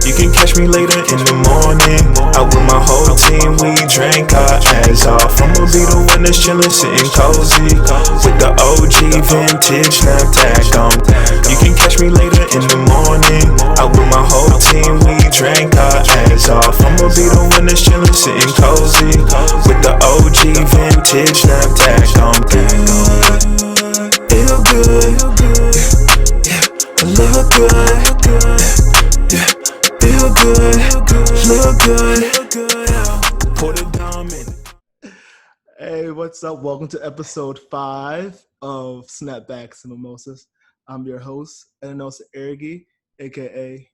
You can catch me later in the morning. Out with my whole team, we drink our ass off. I'ma be the one that's chillin', sitting cozy with the OG vintage Snapback on. You can catch me later in the morning. Out with my whole team, we drink our ass off. I'ma be the one that's chillin', sitting cozy with the OG vintage Snapback on. Feel good, yeah, look good, yeah, feel good, look good. Put it down, man. Hey, what's up? Welcome to episode 5 of Snapbacks and Mimosas. I'm your host, Andrea, aka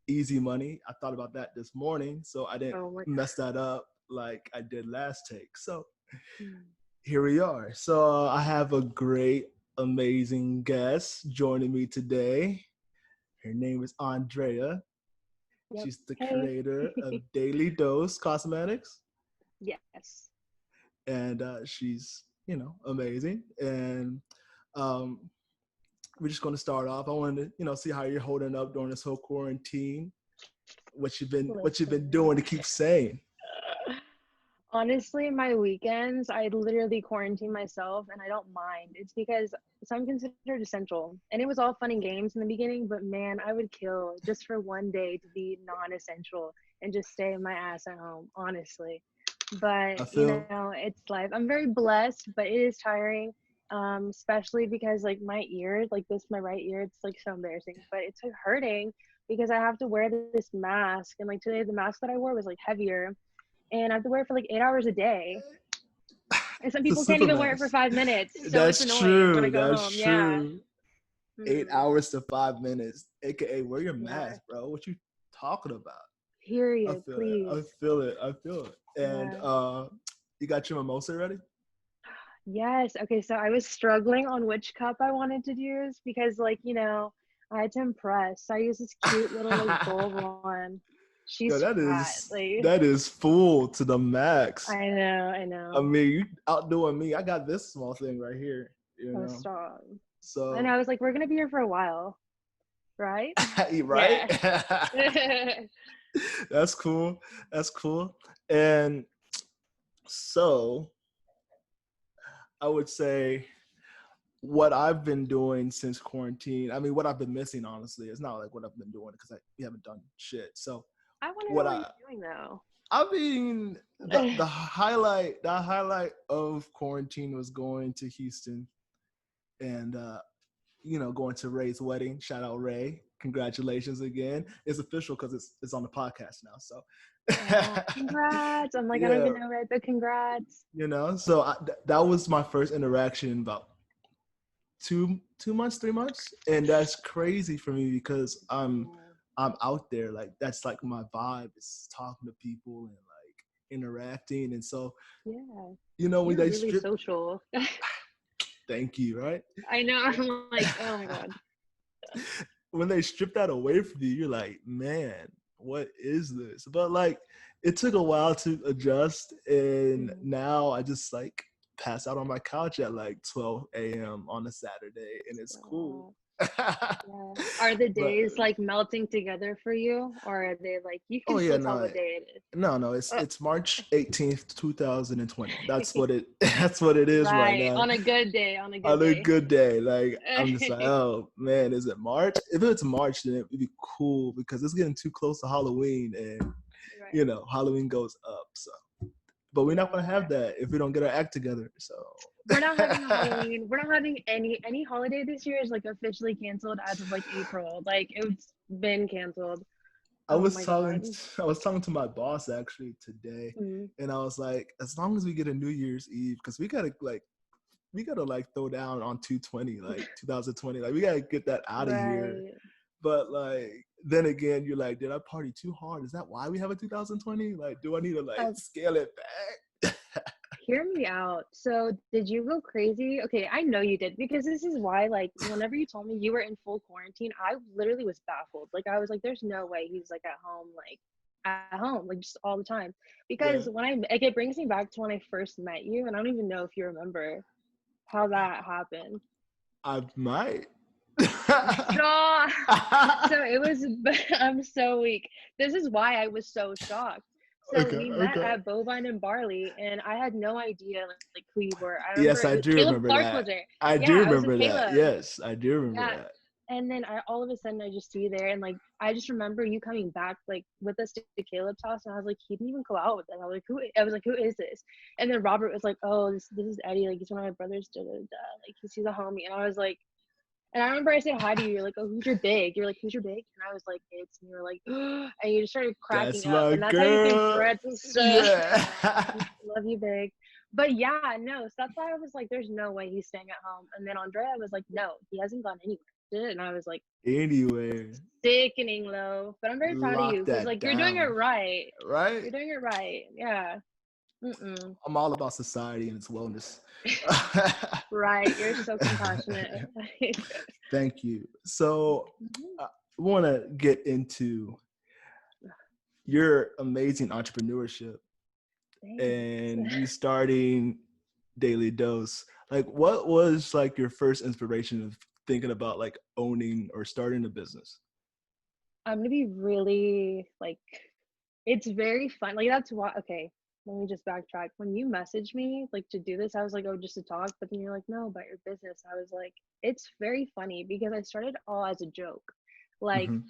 Easy Money. I thought about that this morning, so I didn't mess that up like I did last take. So here we are. So I have a great, amazing guest joining me today. Her name is Andrea. Yep. She's the creator of Daily Dose Cosmetics. Yes. And she's, amazing. And we're just going to start off. I wanted to, see how you're holding up during this whole quarantine. What you've been doing to keep sane. Honestly, my weekends, I literally quarantine myself, and I don't mind. It's because I'm considered essential, and it was all fun and games in the beginning. But man, I would kill just for one day to be non-essential and just stay my ass at home. Honestly. But it's life. I'm very blessed, but it is tiring, especially because like my ears, like this, my right ear, it's like so embarrassing, but it's like hurting because I have to wear this mask, and like today the mask that I wore was like heavier, and I have to wear it for like 8 hours a day, and some people can't even wear it for 5 minutes. So that's it's annoying true. when I go That's home. true. Yeah. 8 hours to 5 minutes, aka wear your mask, bro. What you talking about? Period. Please. I feel it. And you got your mimosa ready? Yes. Okay, so I was struggling on which cup I wanted to use because, like, I had to impress. So I used this cute little like gold one. She's fat. That is full to the max. I know. I mean, you outdoing me. I got this small thing right here. Strong. So and I was like, we're gonna be here for a while, right? Right. That's cool. And so I would say what I've been doing since quarantine, I mean, what I've been missing, honestly, it's not like what I've been doing because we haven't done shit. So I want to know what you're doing though. I mean, the highlight of quarantine was going to Houston and, going to Ray's wedding. Shout out Ray. Congratulations again. It's official because it's on the podcast now. So congrats. I'm like, I don't even know Ray, but congrats. So that was my first interaction in about 3 months. And that's crazy for me because I'm out there. Like, that's like my vibe is talking to people and like interacting. And so, when they really social. Thank you, right? I know. I'm like, oh my God. When they strip that away from you, you're like, man, what is this? But like, it took a while to adjust. And now I just like pass out on my couch at like 12 a.m. on a Saturday. And it's cool. Are the days like melting together for you, or are they like you can still tell what day it is? No, it's March 18th, 2020. That's what it is right now. On a good day. Like, I'm just like, oh man, is it March? If it's March, then it'd be cool because it's getting too close to Halloween, and Halloween goes up. So, but we're not gonna have that if we don't get our act together. So we're not having Halloween. We're not having any holiday this year. Is like officially canceled as of like April. Like it's been canceled. I was talking to my boss actually today, and I was like, as long as we get a New Year's Eve, because we gotta throw down on 220, like 2020, like we gotta get that out of here. But like, then again, you're like, did I party too hard? Is that why we have a 2020? Like, do I need to like scale it back? Hear me out. So did you go crazy? Okay, I know you did, because this is why, like, whenever you told me you were in full quarantine, I literally was baffled. Like, I was like, there's no way he's like at home, like just all the time. Because it brings me back to when I first met you, and I don't even know if you remember how that happened. I might. Stop. So it was, I'm so weak. This is why I was so shocked. So Okay, we met okay. at Bovine and Barley, and I had no idea like who you were. I remember Yes, it I was, do Caleb remember Clark was that. there. I do Yeah, I was with remember that. Caleb. Yes, I do remember Yeah. that. And then all of a sudden I just see you there, and like I just remember you coming back like with us to Caleb's house, and I was like, he didn't even go out with us. I was like, who is this? And then Robert was like, oh, this is Eddie, like he's one of my brothers, da, da, da. Like he's a homie. And I was like, and I remember I said hi to you. You're like, oh, who's your big? You're like, who's your big? And I was like, it's. And you were like, and you just started That's cracking up. my And that's how you became girl. friends. So Yeah. love you, big. But yeah, no. So that's why I was like, there's no way he's staying at home. And then Andrea was like, no, he hasn't gone anywhere. And I was like, Anyway, sickening low. But I'm very proud of you lock because that like you're doing it down. right. Right? You're doing it right. Yeah. Mm-mm. I'm all about society and its wellness. Right. You're so compassionate. Thank you. So I want to get into your amazing entrepreneurship and you starting Daily Dose. Like, what was like your first inspiration of thinking about like owning or starting a business? I'm gonna be really like, it's very fun. Like that's why. Okay, let me just backtrack. When you messaged me like to do this, I was like, oh, just to talk. But then you're like, no, about your business. I was like, it's very funny because I started all as a joke, like Mm-hmm.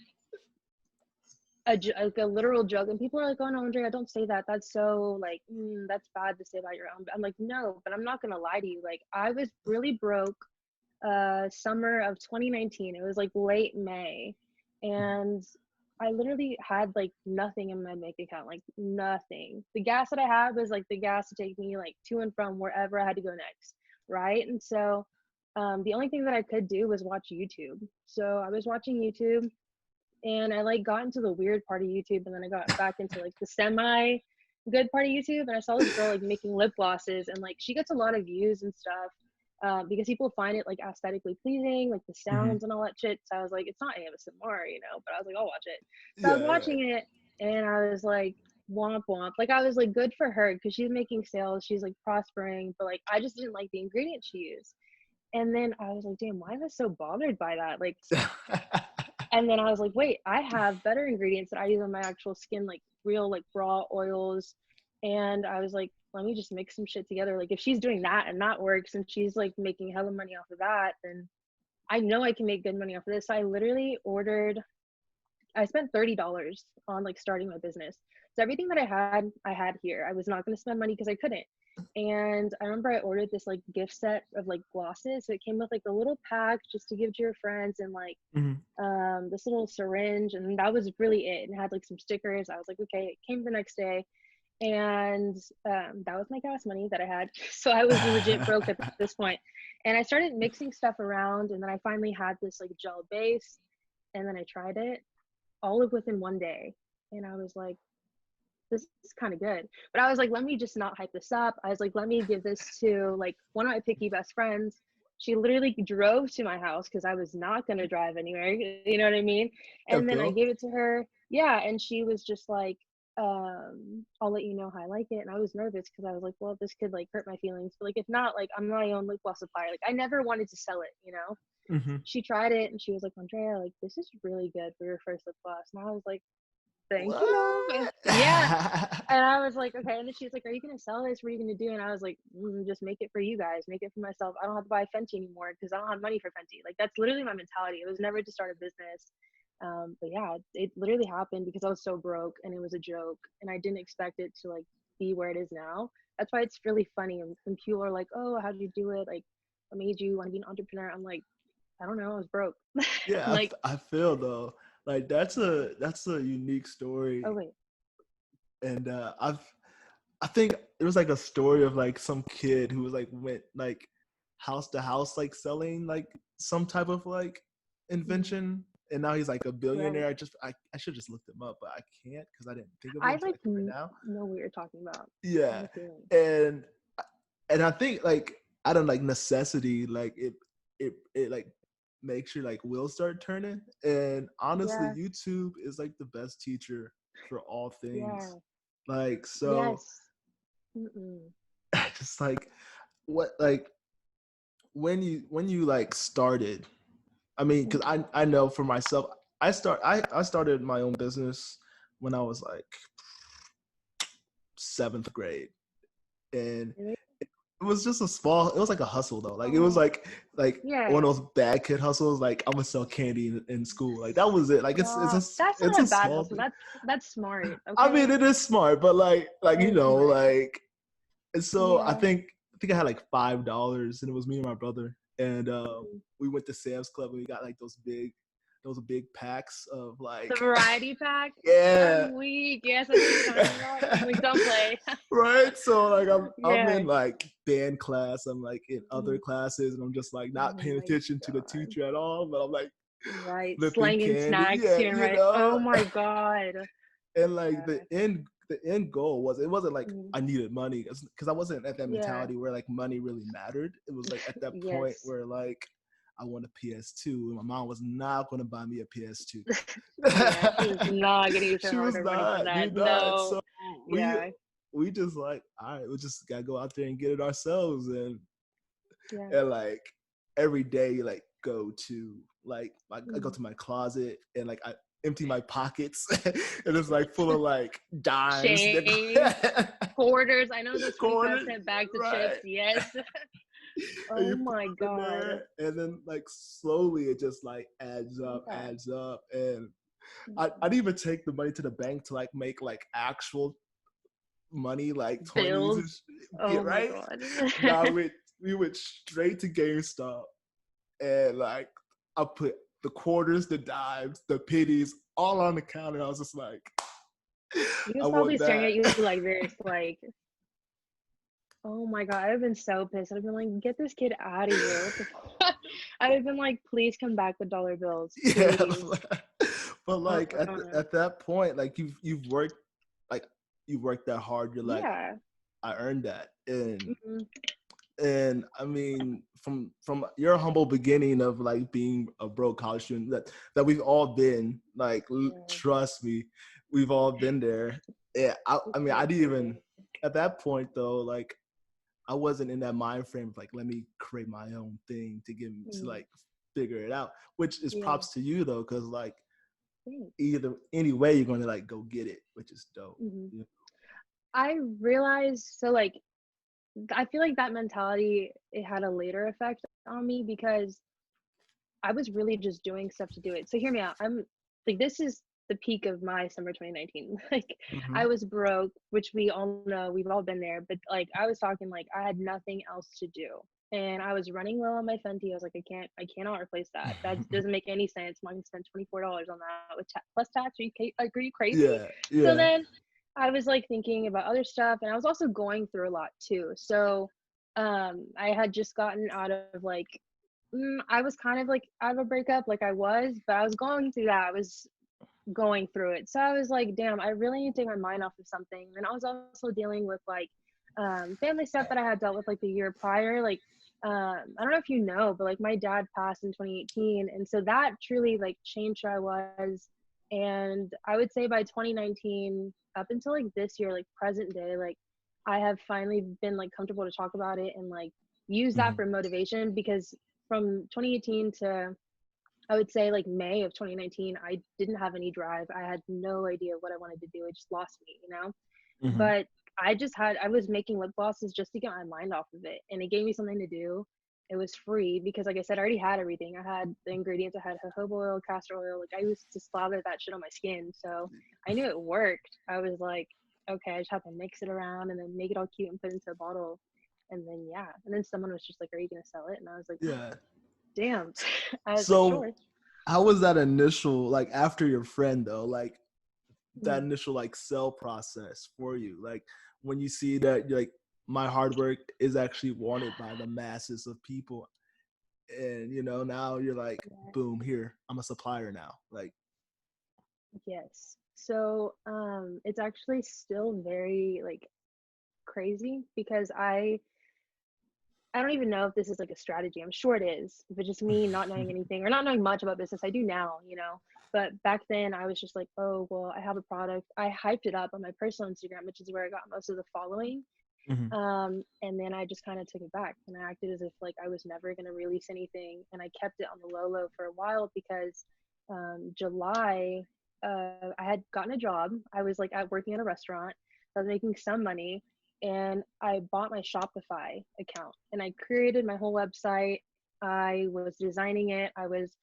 like a literal joke. And people are like, oh no, Andrea, don't say that. That's so like, that's bad to say about your own. I'm like, no, but I'm not gonna lie to you. Like I was really broke. Summer of 2019. It was like late May, and I literally had like nothing in my bank account, like nothing. The gas that I had was like the gas to take me like to and from wherever I had to go next, right? And so the only thing that I could do was watch YouTube. So I was watching YouTube, and I like got into the weird part of YouTube, and then I got back into like the semi good part of YouTube, and I saw this girl like making lip glosses, and like she gets a lot of views and stuff because people find it like aesthetically pleasing, like the Mm-hmm. sounds and all that shit. So I was like, it's not ASMR, but I was like, I'll watch it. So I was Yeah, yeah. watching it, and I was like, womp womp. Like I was like, good for her because she's making sales, she's like prospering, but like I just didn't like the ingredients she used. And then I was like, damn, why am I so bothered by that? Like, and then I was like, wait, I have better ingredients that I use on my actual skin, like real, like raw oils. And I was like, let me just mix some shit together. Like, if she's doing that and that works and she's like making hella money off of that, then I know I can make good money off of this. So I literally I spent $30 on like starting my business. So everything that I had here. I was not going to spend money because I couldn't. And I remember I ordered this like gift set of like glosses. So it came with like a little pack just to give to your friends, and like Mm-hmm. this little syringe, and that was really it. And it had like some stickers. I was like, okay. It came the next day, and that was my gas money that I had. So I was legit broke at this point. And I started mixing stuff around, and then I finally had this like gel base, and then I tried it all of within one day, and I was like, this is kind of good. But I was like, let me just not hype this up. I was like, let me give this to like one of my picky best friends. She literally drove to my house because I was not going to drive anywhere. You know what I mean? I And then I feel. gave it to her. Yeah. And she was just like, I'll let you know how I like it. And I was nervous because I was like, well, this could like hurt my feelings. But like, if not, like I'm my own lip gloss supplier. Like I never wanted to sell it. Mm-hmm. She tried it and she was like, Andrea, like this is really good for your first lip gloss. And I was like, thank you, love. And, What? yeah. And I was like, okay. And then she was like, are you going to sell this? What are you going to do? And I was like, just make it for you guys. Make it for myself. I don't have to buy Fenty anymore because I don't have money for Fenty. Like, that's literally my mentality. It was never to start a business. But yeah, it literally happened because I was so broke and it was a joke. And I didn't expect it to like be where it is now. That's why it's really funny. When people are like, oh, how did you do it? Like, what made you want to be an entrepreneur? I'm like, I don't know. I was broke. Yeah, Like, I feel though. Like that's a unique story. oh, wait. And I think it was like a story of like some kid who was like went like house to house like selling like some type of like invention, and now he's like a billionaire. Right. I should just look them up, but I can't because I didn't think of it I until like like right now. know what you're talking about. I Yeah, have a feeling. and I think like out of like necessity, like it like makes your like wheels start turning. And honestly, Yeah. YouTube is like the best teacher for all things. Yeah. Like so, Yes. Mm-mm. just like what like when you like started, I mean, because I know for myself, I started my own business when I was like 7th grade, and Really? it was just it was like a hustle though. Like it was like Yeah. one of those bad kid hustles. Like I'm gonna sell candy in school. Like that was it. Like it's That's it's not a a bad small hustle. thing. That's smart. Okay. I mean, it is smart, but like you That's know, smart. like, and so Yeah. I think I had like $5, and it was me and my brother, and Mhm. we went to Sam's Club and we got like those big packs of like The variety pack. yeah. I'm weak. Yes, I know what you're talking about. Like, don't play. Right, so like I'm Yeah. in like band class, I'm like in other Mhm. classes, and I'm just like not Oh paying my attention to the god. teacher at all, but I'm like Right. flipping Slanging candy, snacks yeah, here and you right. know. Oh my god. And like Yeah. the end goal it wasn't like Mhm. I needed money, because I wasn't at that Yeah. mentality where like money really mattered. It was like at that point Yes. where like I want a PS2, and my mom was not going to buy me a PS2. Yeah. She was not gonna use her She was hard-earned money for not, that. you know. No. So we Yeah. we just like, all right, we just gotta go out there and get it ourselves, Yeah. and like every day like go to like I go Mhm. to my closet and like I empty my pockets and it's like full of like dimes, Change. Quarters. I know those 25 quarters, cent bags of chips. right? Yes. And Oh you put my them in god. there, and then like slowly it just like Yeah. adds up, and Mhm. I'd even take the money to the bank to like make like actual money, like 20s and Bills. yeah, Oh my right. god. Now we went straight to GameStop, and like I put the quarters, the dimes, the pennies all on the counter. I was just like, He I was probably want staring that. at you like this, like, oh my god, I'd have been so pissed. I'd have been like, get this kid out of here. What the fuck? I'd have been like, please come back with dollar bills. Yeah, Please. but like Uh-uh. at that point, like like you've worked that hard. You're like, Yeah. I earned that, Mhm. and I mean, from your humble beginning of like being a broke college student, that we've all been, like, Yeah. trust me, we've all been there. Yeah, I It's mean, I so didn't crazy. even at that point though, like I wasn't in that mind frame of like, let me create my own thing to Mhm. like figure it out. Which is Yeah. props to you though, because like Thanks. either any way you're going to like go get it, which is dope. Mhm. Yeah. I realized, so like, I feel like that mentality, it had a later effect on me because I was really just doing stuff to do it. So hear me out. I'm like, this is the peak of my summer 2019. Like, I Mm-hmm. was broke, which we all know, we've all been there. But like, I was talking like I had nothing else to do, and I was running low on my Fenty. I was like, I cannot replace that. That doesn't make any sense. I'm not gonna spend $24 on that with plus tax. Are you crazy? Yeah, So yeah. then I was like thinking about other stuff, and I was also going through a lot too. So I had just gotten out of like I was kind of like out of a breakup, like I was, but I was going through that. I was going through it. So I was like, damn, I really need to take my mind off of something. And I was also dealing with like family stuff that I had dealt with like the year prior. Like, I don't know if you know, but like my dad passed in 2018. And so that truly like changed who I was. And I would say by 2019, up until like this year, like present day, like I have finally been like comfortable to talk about it and like use that Mhm. for motivation because from 2018 to I would say like May of 2019, I didn't have any drive. I had no idea what I wanted to do. It just lost me, you know? Mhm. But I was making lip glosses just to get my mind off of it. And it gave me something to do. It was free because, like I said, I already had everything. I had the ingredients. I had jojoba oil, castor oil. Like I used to slather that shit on my skin. So I knew it worked. I was like, okay, I just have to mix it around and then make it all cute and put it into a bottle. And then, yeah. And then someone was just like, are you going to sell it? And I was like, Yeah. damn. I was like, So sure. how was that initial, like after your friend though, like that Mhm. initial like sell process for you? Like when you see that you're like, my hard work is actually wanted by the masses of people, and you know, now you're like, Yeah. boom, here, I'm a supplier now. Like, Yes. So, it's actually still very like crazy because I don't even know if this is like a strategy. I'm sure it is, but just me not knowing anything or not knowing much about business. I do now, you know. But back then I was just like, oh, well, I have a product. I hyped it up on my personal Instagram, which is where I got most of the following. Mhm. And then I just kind of took it back and I acted as if like I was never going to release anything. And I kept it on the low for a while because July, I had gotten a job. I was like working at a restaurant. I was making some money and I bought my Shopify account and I created my whole website. I was designing it. I was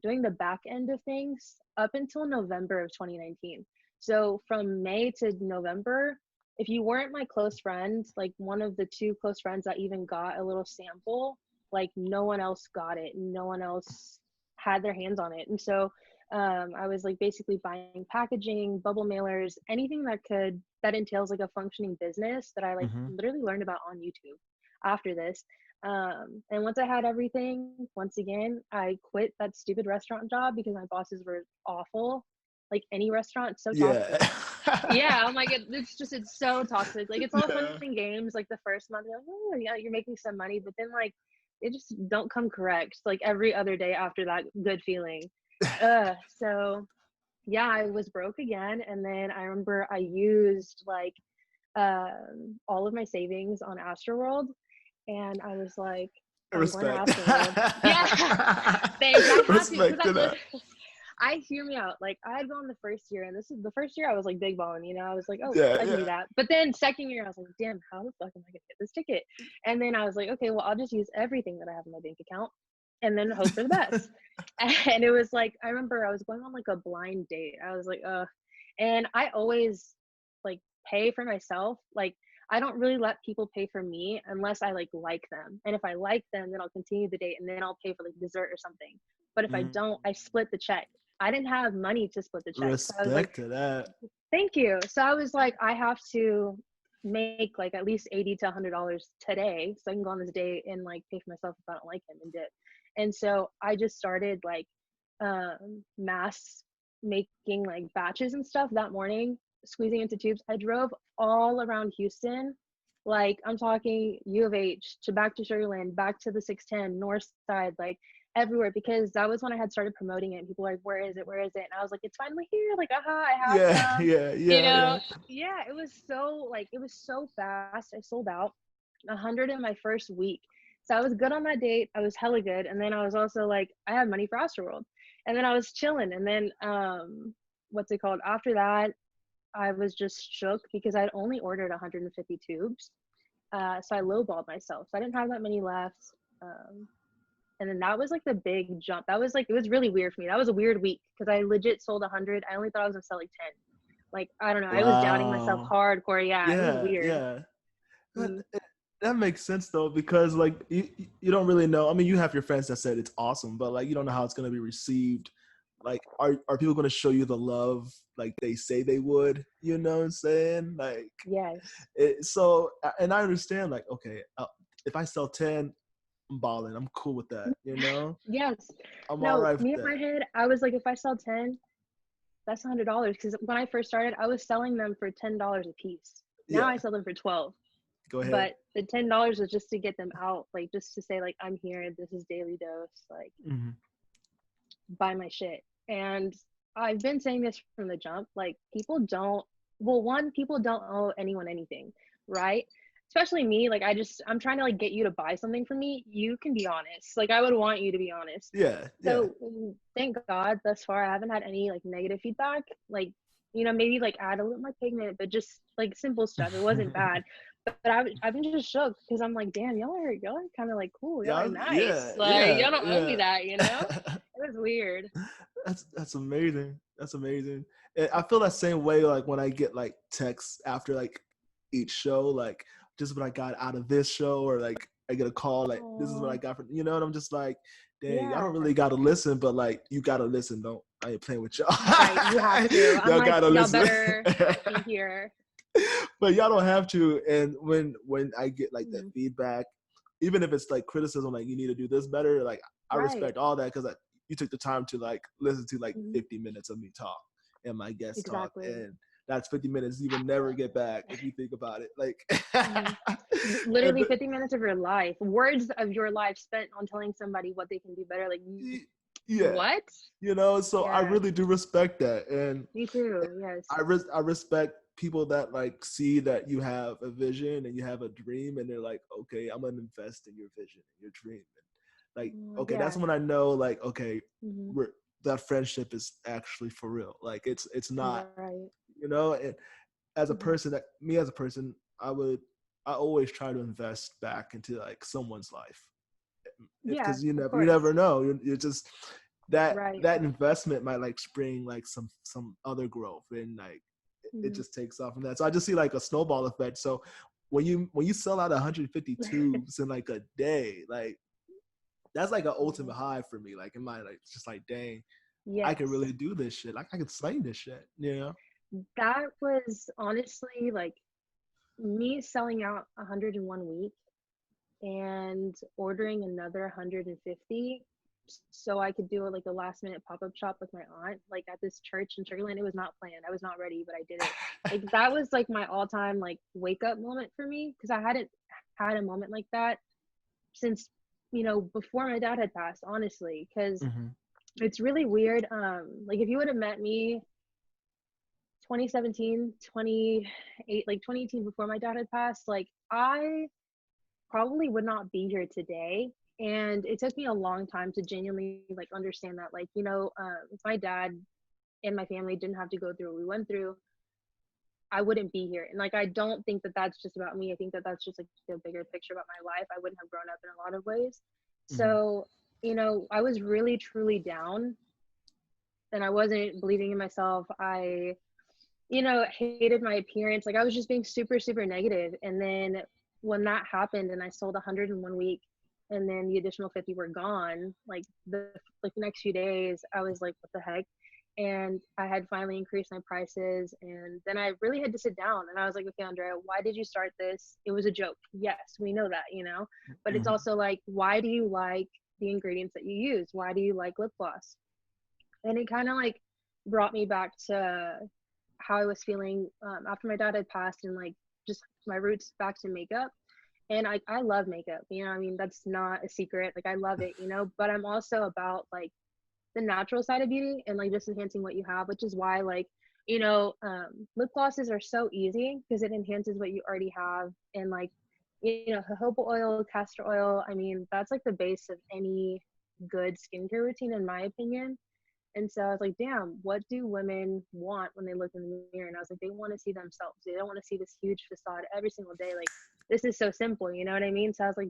doing the back end of things up until November of 2019. So from May to November, if you weren't my close friend, like one of the two close friends that even got a little sample, like no one else got it. No one else had their hands on it. And so I was like basically buying packaging, bubble mailers, anything that entails like a functioning business that I like Mhm. literally learned about on YouTube after this. And once I had everything, once again, I quit that stupid restaurant job because my bosses were awful. Like any restaurant, so Yeah. toxic. Yeah, I'm like, it's so toxic. Like, it's all fun Yeah. and games. Like the first month, you're like, oh yeah, you're making some money, but then like, they just don't come correct. Like every other day after that good feeling. So yeah, I was broke again, and then I remember I used like all of my savings on Astroworld, and I was like, I'm going to Respect. Astroworld. Yeah, thanks. I had to Respect to because that. I hear me out. Like I had gone the first year, and this is the first year I was like big balling, you know. I was like, oh, Yeah, I can do yeah. that. But then second year, I was like, damn, how the fuck am I gonna get this ticket? And then I was like, okay, well, I'll just use everything that I have in my bank account, and then hope for the best. And it was like I remember I was going on like a blind date. I was like, and I always like pay for myself. Like I don't really let people pay for me unless I like them. And if I like them, then I'll continue the date and then I'll pay for like dessert or something. But if I Mhm. don't, I split the check. I didn't have money to split the check. So I was like, Respect to that. thank you. So I was like, I have to make like at least $80 to $100 today so I can go on this date and like pay for myself if I don't like him and dip. And so I just started like mass making like batches and stuff that morning, squeezing into tubes. I drove all around Houston. Like I'm talking U of H to back to Sugarland, back to the 610, North Side, like everywhere, because that was when I had started promoting it. And people were like, where is it? Where is it? And I was like, it's finally here. Like, aha, I have Yeah, some, yeah, you yeah, know? yeah. Yeah, it was so fast. I sold out 100 in my first week. So I was good on that date. I was hella good. And then I was also like, I had money for Astroworld. And then I was chilling. And then what's it called? After that, I was just shook because I'd only ordered 150 tubes. So I lowballed myself. So I didn't have that many left. Um, and then that was like the big jump. That was like, it was really weird for me. That was a weird week because I legit sold 100. I only thought I was gonna sell like 10. Like, I don't know. I was doubting myself Wow. hardcore. Yeah, it was Yeah, weird. yeah. But Mm, that makes sense though, because like you don't really know. I mean, you have your friends that said it's awesome, but like you don't know how it's gonna be received. Like, are people gonna show you the love like they say they would? You know what I'm saying? Like, yes. so, and I understand. Like, okay, if I sell 10, I'm balling. I'm cool with that. You know, Yes. I'm all No, right with me in my that. head, I was like, if I sell 10, that's $100. Because when I first started, I was selling them for $10 a piece. Now Yeah, I sell them for 12. go ahead. But the $10 was just to get them out, like just to say like I'm here, this is daily dose, like Hmm. buy my shit. And I've been saying this from the jump, like people don't, well, one, people don't owe anyone anything, right? Especially me, like I'm trying to like get you to buy something from me. You can be honest. Like I would want you to be honest. Yeah, yeah. So thank God thus far I haven't had any like negative feedback. Like, you know, maybe like add a little more pigment, but just like simple stuff. It wasn't bad. But I've been just shook because I'm like, damn, y'all are kind of like cool. Y'all are Yeah, nice. yeah, Like yeah, y'all don't owe me yeah. that, you know? It was weird. That's amazing. That's amazing. And I feel that same way like when I get like texts after like each show, like just what I got out of this show, or like I get a call like this is what I Oh, got from, you know, and I'm just like, dang, I yeah. don't really gotta listen, but like you gotta listen. Don't, I ain't playing with y'all. Right. You have to. I'm Y'all like, gotta y'all listen. better be here. But y'all don't have to. And when I get like that Mhm. feedback, even if it's like criticism, like you need to do this better, like I Right. respect all that, because you took the time to like listen to like Mhm. 50 minutes of me talk and my guest talk, Exactly. and that's 50 minutes you will never get back if you think about it. Like, Mhm. and Literally 50 minutes of your life, words of your life spent on telling somebody what they can do better. Like, yeah, what? you know. So I Yeah, really do respect that, and me too. Yes. I respect people that like see that you have a vision and you have a dream, and they're like, okay, I'm gonna invest in your vision, your dream. And like, okay, that's Yeah. when I know, like, okay, Hmm. that friendship is actually for real. Like, it's not, Right. and as a Hmm. person, that me as a person, I always try to invest back into like someone's life, Yeah, because of you course. never know. You're just Right. that investment might like spring like some other growth, and like it Hmm. just takes off from that. So I just see like a snowball effect. So when you sell out 150 tubes in like a day, like that's like an ultimate Mhm. high for me. Like in my, like, it's just like, dang, I can Yes. really do this shit. Like I can sling this shit. You know? That was honestly like me selling out 101 week and ordering another 150 so I could do like a last minute pop-up shop with my aunt, like at this church in Sugarland. It was not planned. I was not ready, but I did it. Like that was like my all-time like wake up moment for me, because I hadn't had a moment like that since, before my dad had passed, honestly, because Mm-hmm. it's really weird. Like if you would have met me 2017, 28, like 2018, before my dad had passed, like I probably would not be here today. And it took me a long time to genuinely like understand that, like, if my dad and my family didn't have to go through what we went through, I wouldn't be here. And like, I don't think that that's just about me. I think that that's just like a bigger picture about my life. I wouldn't have grown up in a lot of ways. Mm-hmm. So, I was really truly down, and I wasn't believing in myself. I hated my appearance. Like I was just being super, super negative. And then when that happened and I sold 101 week and then the additional 50 were gone, like the next few days, I was like, what the heck? And I had finally increased my prices. And then I really had to sit down and I was like, okay, Andrea, why did you start this? It was a joke. Yes, we know that, but it's Mm-hmm. also like, why do you like the ingredients that you use? Why do you like lip gloss? And it kind of like brought me back to how I was feeling after my dad had passed, and like just my roots back to makeup. And I love makeup, I mean, that's not a secret. Like I love it, but I'm also about like the natural side of beauty and like just enhancing what you have, which is why like, lip glosses are so easy because it enhances what you already have. And like, jojoba oil, castor oil, I mean, that's like the base of any good skincare routine, in my opinion. And so I was like, damn, what do women want when they look in the mirror? And I was like, they want to see themselves. They don't want to see this huge facade every single day. Like, this is so simple, you know what I mean? So I was like,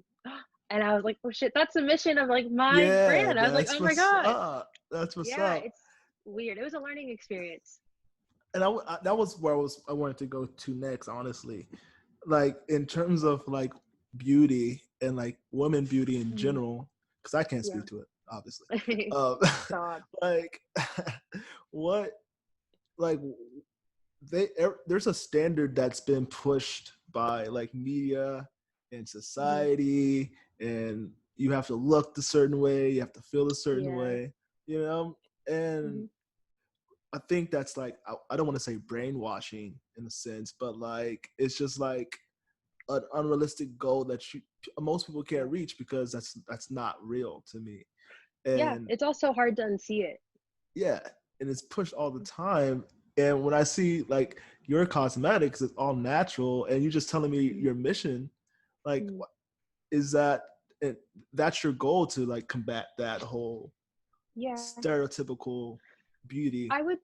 and I was like, oh shit, that's the mission of like my Yeah, brand. I was like, that's oh my what's God. up. That's what's Yeah, up. it's weird. It was a learning experience. And that was where I wanted to go to next, honestly. Like in terms of like beauty and like women beauty in Mhm. general, because I can't Yeah. speak to it, obviously. Um, Stop. like what, like there's a standard that's been pushed by like media and Hmm. society, and you have to look a certain way, you have to feel a certain Yeah. way, you know. And Hmm. I think that's like, I don't want to say brainwashing in a sense, but like it's just like an unrealistic goal that most people Yeah. can't reach, because that's not real to me. Yeah. And It's also hard to unsee it. yeah, and it's pushed all the time. And when I see like your cosmetics, it's all natural, and you just telling me Mhm. your mission, like, Mhm. is that it, that's your goal, to like combat that whole Yeah. stereotypical beauty? I would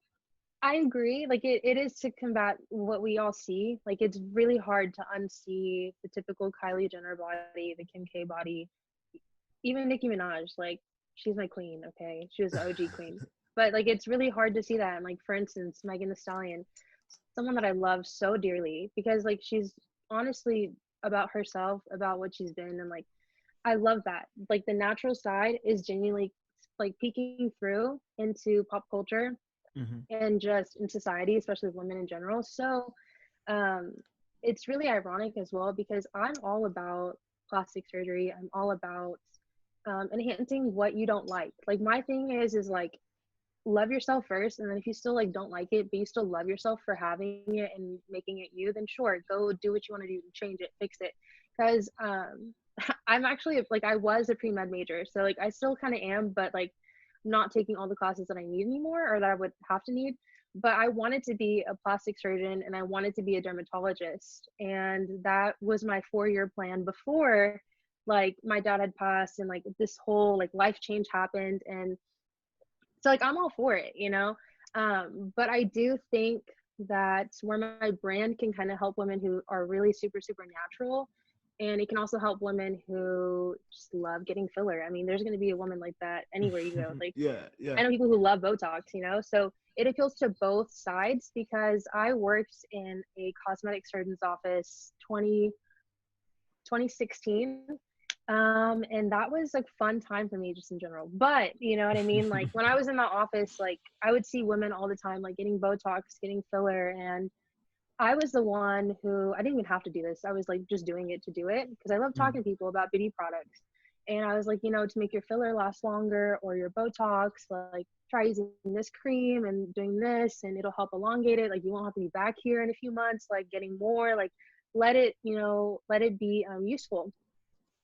I agree. Like it is to combat what we all see. Like it's really hard to unsee the typical Kylie Jenner body, the Kim K body, even Nicki Minaj. Like she's my queen, okay? She was the OG queen. But like it's really hard to see that. And like for instance, Megan Thee Stallion, someone that I love so dearly because like she's honestly about herself, about what she's been, and like I love that. Like the natural side is genuinely like peeking through into pop culture Mm-hmm. and just in society, especially with women in general. So um, it's really ironic as well because I'm all about plastic surgery. I'm all about enhancing what you don't like. Like my thing is like love yourself first, and then if you still like don't like it, but you still love yourself for having it and making it you, then sure, go do what you want to do, change it, fix it. Because I'm actually like I was a pre-med major, so like I still kind of am, but like not taking all the classes that I need anymore or that I would have to need. but I wanted to be a plastic surgeon and I wanted to be a dermatologist. And that was my 4-year plan before like my dad had passed and like this whole like life change happened. And so like I'm all for it, you know. But I do think that where my brand can kind of help women who are really super natural, and it can also help women who just love getting filler. I mean, there's going to be a woman like that anywhere you go. Like, Yeah, yeah. I know people who love Botox, you know, so it appeals to both sides because I worked in a cosmetic surgeon's office 2016. And that was a fun time for me just in general. But you know what I mean? Like when I was in the office, like I would see women all the time, like getting Botox, getting filler. And I was the one who, I didn't even have to do this. I was like just doing it to do it because I love talking to people about beauty products. And I was like, you know, to make your filler last longer or your Botox, like try using this cream and doing this and it'll help elongate it. Like you won't have to be back here in a few months, like getting more, like let it, you know, let it be useful.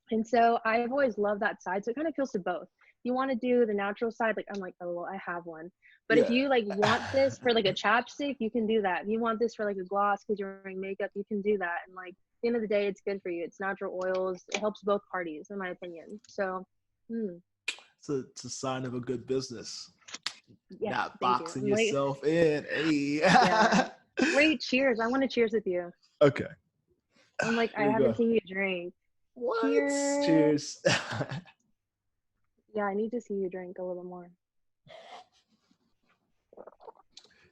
And so I've always loved that side. So it kind of feels to both. You want to do the natural side, like I'm like, oh well, I have one. But if Yeah. you like want this for like a chapstick, you can do that. If you want this for like a gloss because you're wearing makeup, you can do that. And like at the end of the day, it's good for you. It's natural oils. It helps both parties, in my opinion. So It's a sign of a good business. yeah, Not thank you. boxing I'm like, yourself in. Hey. yeah. Wait, cheers. I want to cheers with you. Okay. I'm like, I Here we go. haven't seen you drink. What? Cheers. Cheers. Yeah, I need to see you drink a little more.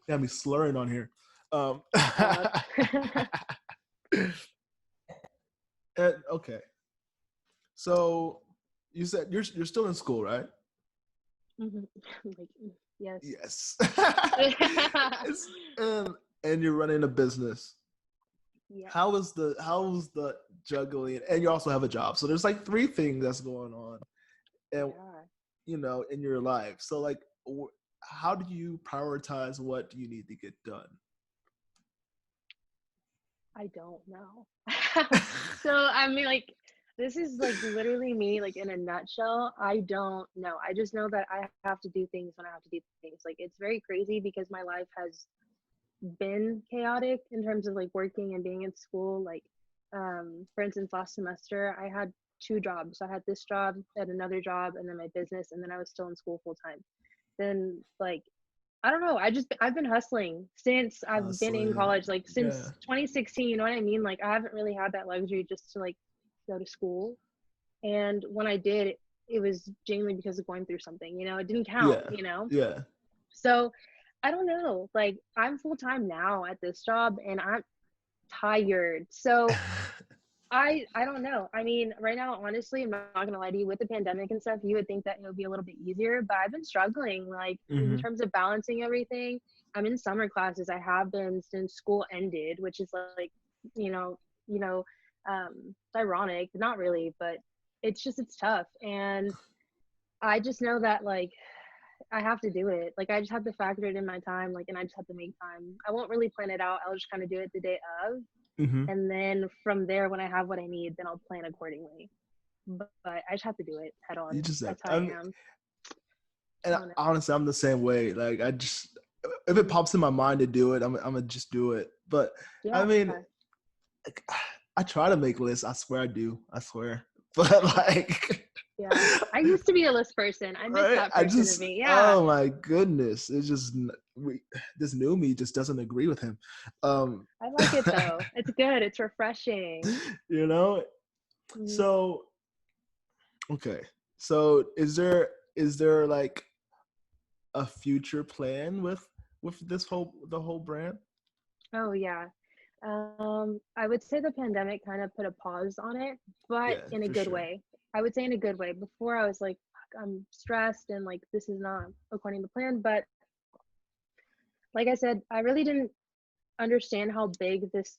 Got me slurring on here. Okay. So you said you're still in school, right? Like, yes. Yes. And you're running a business. Yeah. How's the juggling? And you also have a job. So there's like 3 things that's going on, and you know, in your life. So like, how do you prioritize what you need to get done? I don't know. So I mean, like, this is like literally me, like in a nutshell. I don't know. I just know that I have to do things when I have to do things. Like it's very crazy because my life has been chaotic in terms of like working and being in school. Like, for instance, last semester I had 2 jobs. I had this job, had another job, and then my business, and then I was still in school full time. Then like I don't know. I've been hustling since I've been in college, like since 2016. You know what I mean? Like I haven't really had that luxury just to like go to school. And when I did, it was genuinely because of going through something. You know, it didn't count. You know. Yeah. So I don't know. Like I'm full time now at this job, and I'm tired. So I don't know. I mean, right now, honestly, I'm not gonna lie to you. With the pandemic and stuff, you would think that it would be a little bit easier, but I've been struggling, like in terms of balancing everything. I'm in summer classes. I have been since school ended, which is like, you know, it's ironic, not really, but it's tough. And I just know that like I have to do it. Like I just have to factor it in my time, like, and I just have to make time. I won't really plan it out. I'll just kind of do it the day of. And then from there, when I have what I need, then I'll plan accordingly. But I just have to do it head on. That's how I am. And honestly, I'm the same way. Like I just, if it pops in my mind to do it, I'm gonna just do it. But yeah, I mean, like, I try to make lists. I swear I do. I swear. But like, yeah, I used to be a list person. I miss that person of me. Yeah. Oh my goodness, it's just this new me just doesn't agree with him. I like it though. It's good. It's refreshing. You know. So, okay. So is there like a future plan with the whole brand? Oh yeah. I would say the pandemic kind of put a pause on it, but in a good way. I would say in a good way. Before I was like, I'm stressed and like this is not according to plan. But like I said, I really didn't understand how big this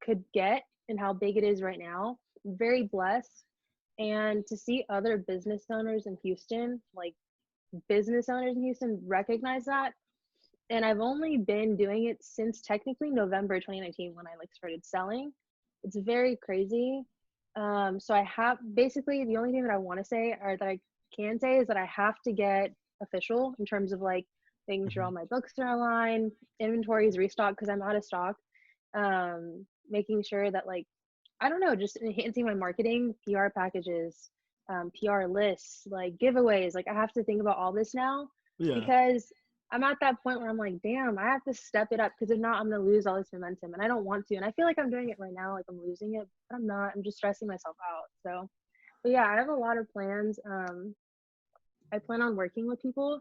could get and how big it is right now. I'm very blessed. And to see other business owners in Houston, like business owners in Houston recognize that. And I've only been doing it since technically November 2019 when I like started selling. It's very crazy. So I have basically the only thing that I want to say or that I can say is that I have to get official in terms of like making sure all my books are online, inventory is restocked because I'm out of stock, making sure that like, I don't know, just enhancing my marketing, PR packages, PR lists, like giveaways. Like I have to think about all this now Yeah. because I'm at that point where I'm like, damn, I have to step it up because if not, I'm gonna lose all this momentum, and I don't want to. And I feel like I'm doing it right now, like I'm losing it, but I'm not. I'm just stressing myself out. So, but yeah, I have a lot of plans. I plan on working with people.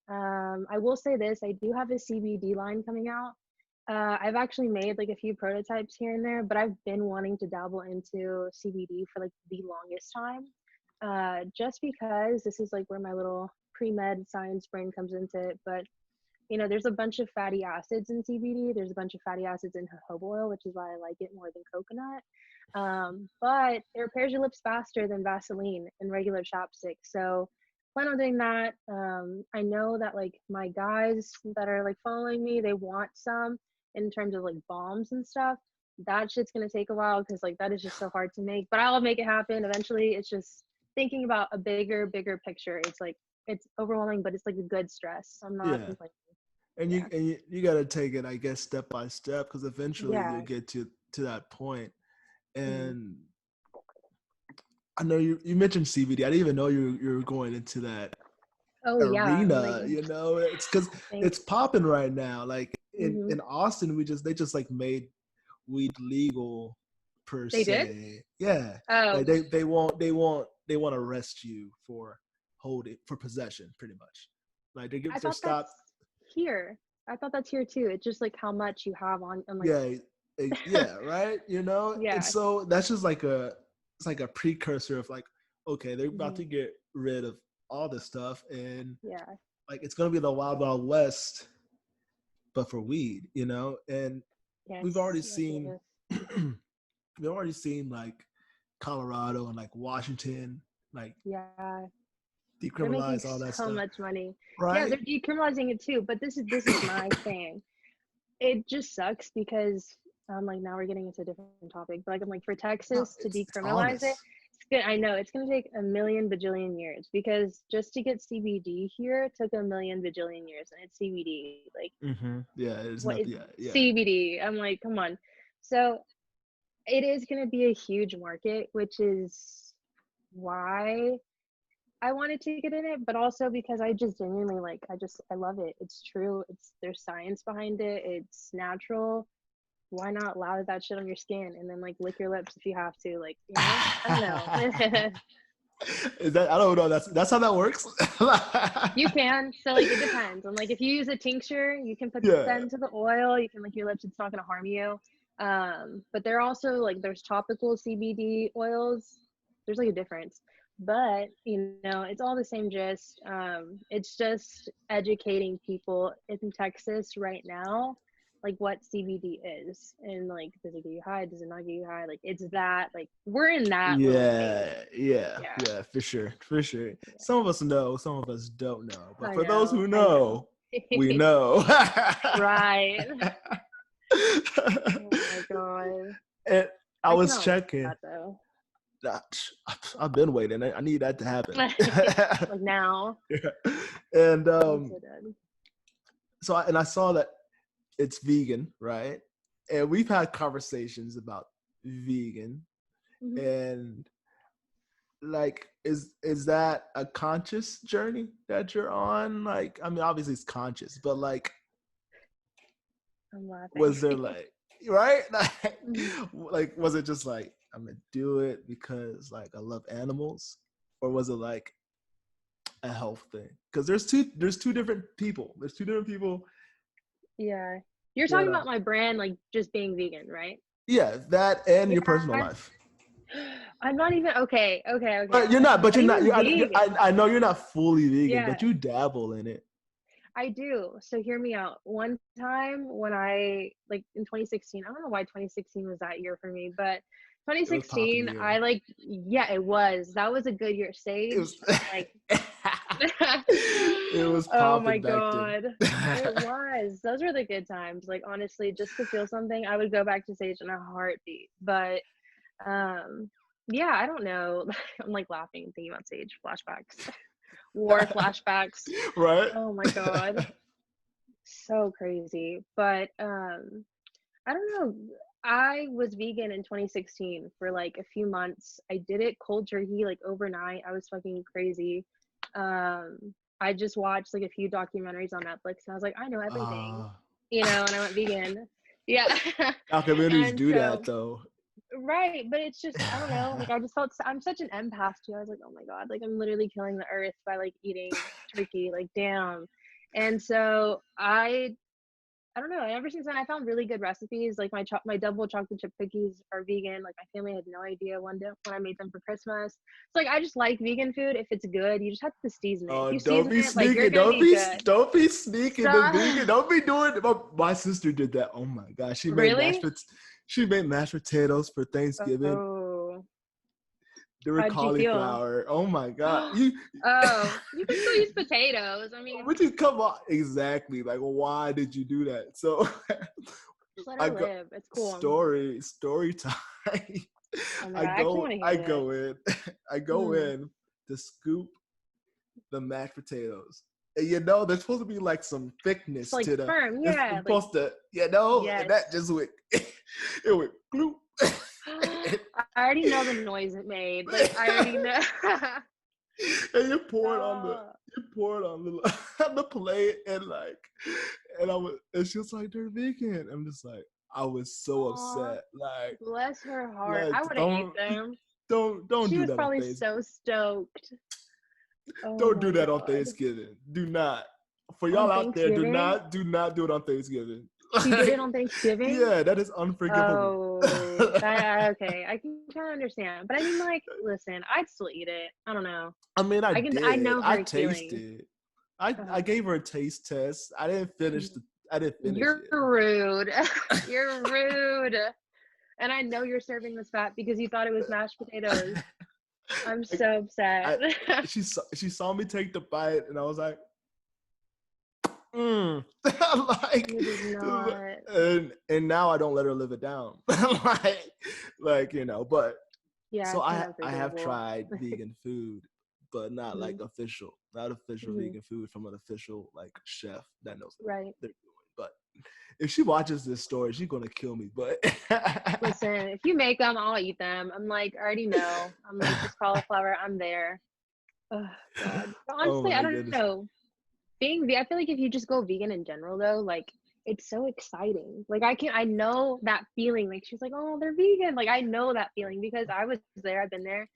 I will say this: I do have a CBD line coming out. I've actually made like a few prototypes here and there, but I've been wanting to dabble into CBD for like the longest time. Just because this is like where my little pre-med science brain comes into it. But you know, there's a bunch of fatty acids in CBD. There's a bunch of fatty acids in jojoba oil, which is why I like it more than coconut. But it repairs your lips faster than Vaseline and regular chapstick. So plan on doing that. I know that like my guys that are like following me, they want some in terms of like balms and stuff. That shit's gonna take a while because like that is just so hard to make. But I'll make it happen eventually. It's just thinking about a bigger picture. It's like it's overwhelming, but it's like a good stress. I'm not Yeah. complaining. And Yeah. you got to take it, I guess, step by step, because eventually Yeah. you'll get to that point. Mhm. And I know you mentioned CBD. I didn't even know you're going into that Oh yeah. Like arena. You know, it's because it's thanks. popping right now. Like Hmm. in Austin, they just like made weed legal per They did? se. Yeah, Oh, like they won't arrest you for holding for possession, pretty much. Like I they're thought stop. that's here. I thought that's here too. It's just like how much you have on like Yeah, yeah, right. You know, and yeah. so that's just like it's like a precursor of like, okay, they're about Hmm. to get rid of all this stuff, and Yeah. like it's gonna be the wild wild west, but for weed, you know. And we've Yes. already Yes, it seen, is. we've already seen like Colorado and like Washington, like Yeah. They're making decriminalize all that so stuff, much money. Yeah, right? they're decriminalizing it too. But this is my thing. It just sucks because like now we're getting into a different topic. But like I'm like for No, Texas to it's decriminalize it, honest. it's good. I know it's gonna take a million bajillion years because just to get CBD here took a million bajillion years, and it's CBD. Like Yeah, it's what not. is Yeah, yeah, CBD? I'm like, come on. So it is gonna be a huge market, which is why I wanted to get in it, but also because I just genuinely like I love it. It's true. There's science behind it. It's natural. Why not allow that shit on your skin and then like lick your lips if you have to? Like, you know? I don't know. Is that I don't know. That's how that works. You can. So like it depends. And like if you use a tincture, you can put that Yeah. into the oil. You can lick your lips. It's not gonna harm you. But there are also like there's topical CBD oils. There's like a difference. But you know, it's all the same gist. It's just educating people in Texas right now, like what CBD is and like does it get you high? Does it not get you high? Like it's that like we're in that little phase. Yeah. Yeah, for sure, for sure. Some of us know, some of us don't know. But I for those know. who I know. know, we know. Right. Oh my god. And I I was cannot wait for checking. that though. I've been waiting. I need that to happen. Like now. Yeah. And I'm so dead. I saw that it's vegan, right? And we've had conversations about vegan, Hmm. and like is that a conscious journey that you're on? Like, I mean, obviously it's conscious, but like I'm laughing. was there like right like, Mhm. like was it just like I'm gonna do it because like I love animals, or was it like a health thing? Because there's two different people, Yeah. You're you talking know. about my brand like just being vegan, right? Yeah, that and your personal Yeah. life. I'm not even okay. But you're I'm not. But not you're not. even vegan. I know you're not fully vegan, Yeah, but you dabble in it. I do. So hear me out. One time when I like in 2016, I don't know why 2016 was that year for me, but It was popping 2016, I year. like yeah, it was. That was a good year. It was. Sage, like It was oh my popping back then. god. It was. Those were the good times. Like honestly, just to feel something, I would go back to Sage in a heartbeat. But um yeah, I don't know. I'm like laughing thinking about Sage flashbacks. War flashbacks. Right? Oh my god. So crazy. But I don't know. I was vegan in 2016 for like a few months. I did it cold turkey like overnight. I was fucking crazy. Um, I just watched like a few documentaries on Netflix and I was like, I know everything, Ah, and I went vegan. Yeah. documentaries And do that so, though. right, but it's just, I don't know, like I just felt I'm such an empath too. I was like, oh my God, like I'm literally killing the earth by like eating turkey, like damn. And so I don't know. Ever since then, I found really good recipes. Like my double chocolate chip cookies are vegan. Like my family had no idea one day when I made them for Christmas. So like I just like vegan food. If it's good, you just have to season it. If you Don't season be it, like you're sneaking. gonna be good. Don't be sneaking the So vegan. Don't be doing. My sister did that. Oh my gosh, really? she made mashed potatoes for Thanksgiving. Oh, They were how did you feel? cauliflower. Oh my god, you. Oh, you can still use potatoes. I mean, Would you come on? Exactly. Like, why did you do that? So, just let I her go live. It's cool. story time. Oh my God, I actually want to I hear go this. in, I go Mm, in to scoop the mashed potatoes. And there's supposed to be like some it's thickness like to the. firm, It's yeah. Like supposed to, and yes. that just went. It went gloop. I already know the noise it made. Like I already know. And you pour it on the Oh, on the plate, and she was like, they're vegan. I'm just like, I was so aw, upset. Like, bless her heart. I would have ate don't them. don't She do was that on probably Thanksgiving. so stoked. Oh Don't do my that on God. Thanksgiving. Do not. For On y'all out there, Thanksgiving? do not do it on Thanksgiving. She did it Like, on Thanksgiving? yeah, that is unforgivable. Oh, that okay. I can kind of understand. But I mean, like, listen, I'd still eat it. I don't know. I mean, I I did. know I her feelings. tasted. I Oh, gave her a taste test. I didn't finish you're rude. You're rude. And I know you're serving this fat because you thought it was mashed potatoes. I'm it. so upset. I she saw me take the bite, and I was like, mm. like, You did not. and now I don't let her live it down. But Yeah, so it's kind I of I have unforgivable. tried vegan food, but not Mhm, like not official mhm. vegan food from an official like chef that knows what Right. they're doing. But if she watches this story, she's gonna kill me. But Listen, if you make them, I'll eat them. I'm like, I already know. I'm like, this cauliflower, I'm there. Oh, God. But oh honestly, I my don't goodness. know. I feel like if you just go vegan in general, though, like, it's so exciting. Like, I know that feeling. Like, she's like, oh, they're vegan. Like, I know that feeling because I was there, I've been there.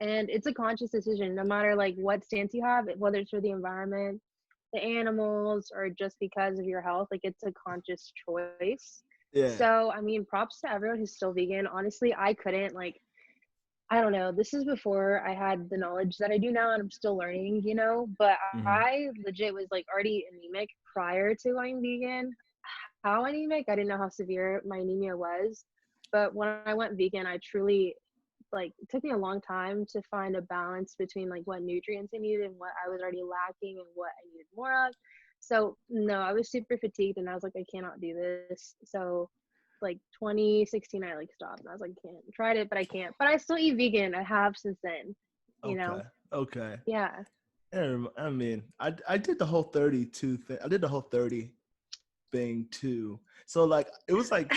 And it's a conscious decision, no matter like what stance you have, whether it's for the environment, the animals, or just because of your health. Like, it's a conscious choice. Yeah. So, I mean, props to everyone who's still vegan. Honestly, I couldn't, like, I don't know. This is before I had the knowledge that I do now, and I'm still learning, But Hmm. I legit was like already anemic prior to going vegan. How anemic? I didn't know how severe my anemia was. But when I went vegan, I truly, like, it took me a long time to find a balance between like what nutrients I needed and what I was already lacking and what I needed more of. So no, I was super fatigued and I was like, I cannot do this. So like 2016, I like stopped and I was like, I can't. Tried it, but I can't. But I still eat vegan. I have since then. You Okay. know? Okay. Yeah. I mean, I did the whole 32 thing. I did the whole 30 thing too. So like it was like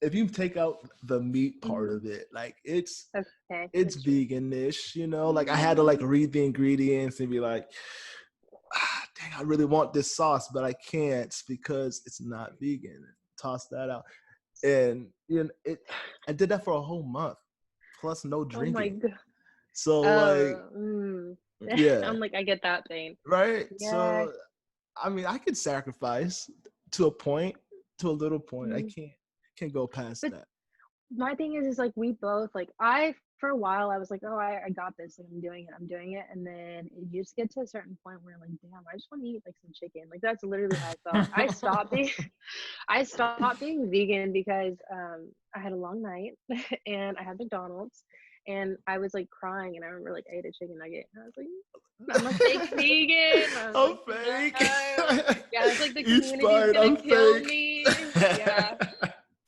if you take out the meat part Mhm. of it, like Okay, it's that's true. veganish, Like I had to like read the ingredients and be like, dang, I really want this sauce, but I can't because it's not vegan. Toss that out. And I did that for a whole month, plus no Oh my drinking. god. So like, Oh, mm. yeah, I'm like, I get that pain. right. Yeah. So I mean, I could sacrifice to a point, to a little point. I Mm. can't go past But that. my thing is like we both like I for a while I was like, oh, I got this, like I'm doing it, and then you just get to a certain point where like, damn, I just want to eat like some chicken. Like that's literally how I felt. I stopped being vegan because I had a long night and I had McDonald's and I was like crying and I remember like I ate a chicken nugget and I was like, I'm a fake vegan. I was I'm like, fake. no. Yeah, I was like, the Each community's bite, gonna I'm kill fake. me. Yeah.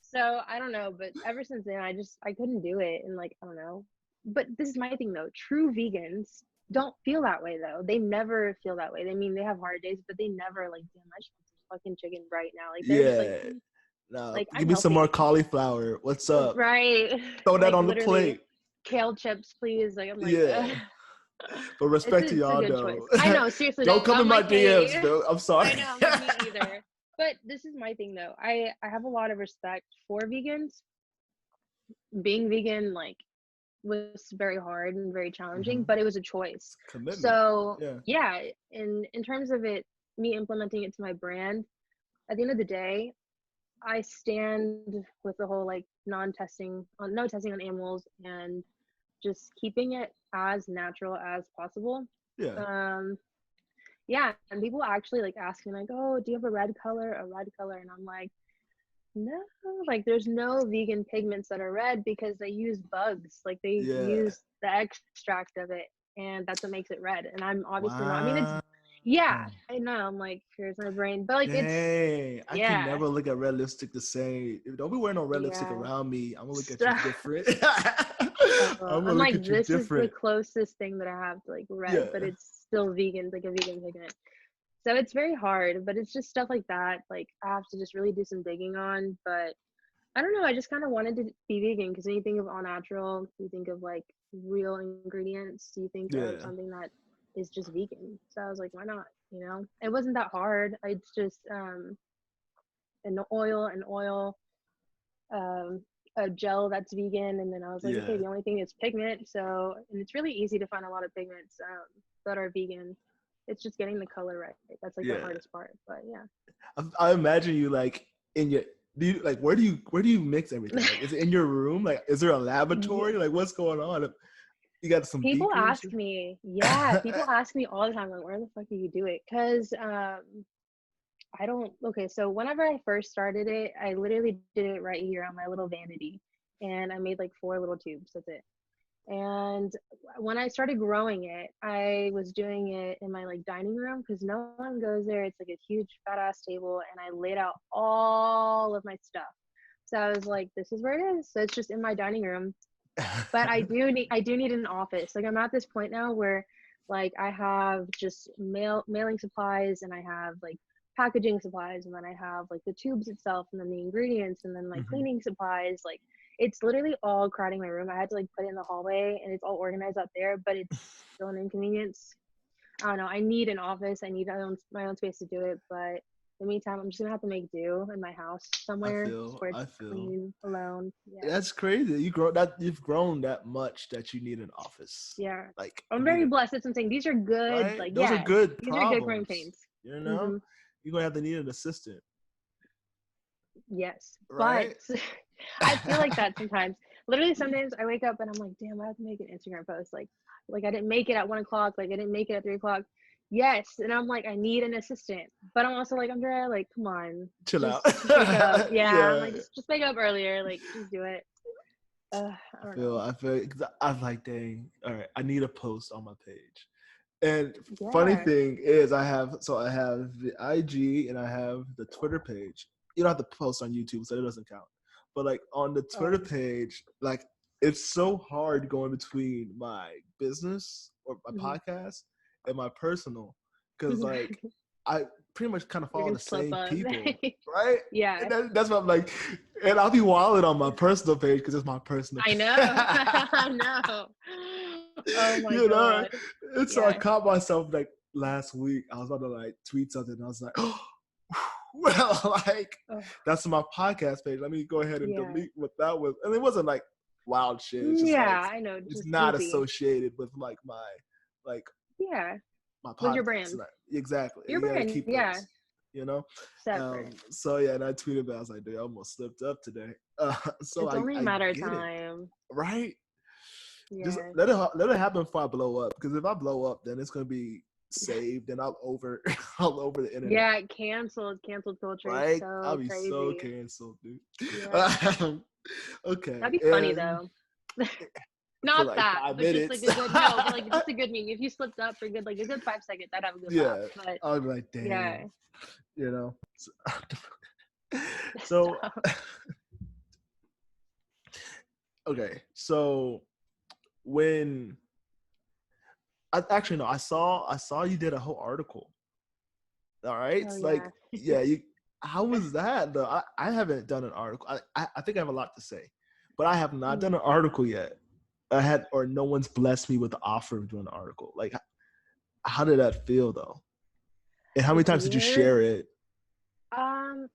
So I don't know, but ever since then, I couldn't do it, and like I don't know. But this is my thing though. True vegans don't feel that way though. They never feel that way. They mean they have hard days, but they never like damn. fucking chicken right now. Like they're just Yeah. No, like give I'm me some more helping. cauliflower. What's up? Right. Throw that Like on the literally plate. kale chips, please. Like I'm like, Yeah. But respect to it's a y'all good choice. though. I know, seriously Don't though. come in I'm my like, hey. DMs, though. I'm sorry. I know, I'm like me either. But this is my thing though. I have a lot of respect for vegans. Being vegan like was very hard and very challenging, but it was a choice. Commitment. So Yeah. yeah, in terms of it, me implementing it to my brand, at the end of the day, I stand with the whole like no testing on animals, and just keeping it as natural as possible. Yeah. Yeah, and people actually like ask me like, oh, do you have a red color? And I'm like, no, like there's no vegan pigments that are red because they use bugs. Like they Yeah. use the extract of it, and that's what makes it red. And I'm obviously not. I mean, it's Wow. yeah, I know. I'm like, here's my brain, but like it's Dang. I can yeah, never look at red lipstick the same. Don't be wearing no red lipstick yeah. around me. I'm gonna look at you So, different. I'm gonna I'm look like, at you this is the different. closest thing that I have to like red, Yeah. but it's still vegan, like a vegan pigment. So it's very hard, but it's just stuff like that. Like I have to just really do some digging on. But I don't know. I just kind of wanted to be vegan because when you think of all natural, you think of like real ingredients. You think of Yeah. something that is just vegan. So I was like, why not? You know, it wasn't that hard. It's just an oil, um, a gel that's vegan, and then I was like, okay, Yeah. the only thing is pigment. So and it's really easy to find a lot of pigments that are vegan. It's just getting the color right. That's like the Yeah. hardest part. But yeah. I imagine you like in your do you like where do you mix everything? Like is it in your room? Like is there a laboratory? Like what's going on? You got some People beakers? ask me, yeah, people ask me all the time, like, where the fuck do you do it? Because I don't, okay, so whenever I first started it, I literally did it right here on my little vanity. And I made like 4 little tubes. That's it. And when I started growing it, I was doing it in my like dining room because no one goes there. It's like a huge fat ass table, and I laid out all of my stuff. So I was like, this is where it is. So it's just in my dining room. But I do need an office. Like I'm at this point now where like I have just mailing supplies, and I have like packaging supplies, and then I have like the tubes itself, and then the ingredients, and then like Mhm. cleaning supplies. Like it's literally all crowding my room. I had to like put it in the hallway, and it's all organized out there, but it's still an inconvenience. I don't know. I need an office. I need my own space to do it, but in the meantime, I'm just gonna have to make do in my house somewhere where I it's feel clean, alone. Yeah. that's crazy. You've grown that much that you need an office. Yeah. Like I'm you need very it, blessed. That's what I'm saying. These are good, right? like, Those are yeah, good these are good growing problems. pains. You know? Hmm. You're gonna have to need an assistant, Yes. But right? I feel like that sometimes. Literally, sometimes I wake up and I'm like, damn, I have to make an Instagram post. Like I didn't make it at 1 o'clock. Like I didn't make it at 3 o'clock. Yes. And I'm like, I need an assistant. But I'm also like, Andrea, like, come on. Chill out. Just wake up. Yeah. I'm Yeah. like, just wake up earlier. Like, just do it. I don't know. I feel, cause I'm like, dang, all right, I need a post on my page. And funny Yeah. thing is, I have the IG and I have the Twitter page. You don't have to post on YouTube, so it doesn't count. But like on the Twitter page, like it's so hard going between my business or my Mhm. podcast and my personal, because like I pretty much kind of You're follow gonna the slip same up. people, right? Yeah. And that's what I'm like, and I'll be wilding on my personal page because it's my personal. I know. I know. Oh my You know, God. and so I Yeah. caught myself like last week. I was about to like tweet something, and I was like, oh, well, like Oh, that's my podcast page. Let me go ahead and yeah. delete what that was. And it wasn't like wild shit. It's just like Yeah, I know. it's Just not goofy. associated with like Yeah. my With your podcast. brand. Like, exactly. Your You gotta brand. keep Yeah. those. You know. Separate. So yeah, and I tweeted about. I was like, dude, I almost slipped up today. So It's only a I matter of get it, time. right? Just Yeah. let it happen before I blow up. Because if I blow up, then it's gonna be saved and all over all over the internet. Yeah, canceled. Canceled culture is Right? I'll so be so crazy. canceled, dude. Yeah. Okay. That'd be funny And though. for Not like that, 5 but just like minutes. a good no, but like just a good meme. If you slipped up for good, like a good 5 seconds, I'd have a good laugh. Yeah. But I'll be like, yeah. dang. You know. So Stop. okay. So when I actually no, I saw you did a whole article All right. Oh It's like, yeah. yeah, how was that though? I haven't done an article. I think I have a lot to say, but I have not done Mm. an article yet. Or no one's blessed me with the offer of doing an article. Like, how did that feel though? And how many It's times did you weird. share it? Um,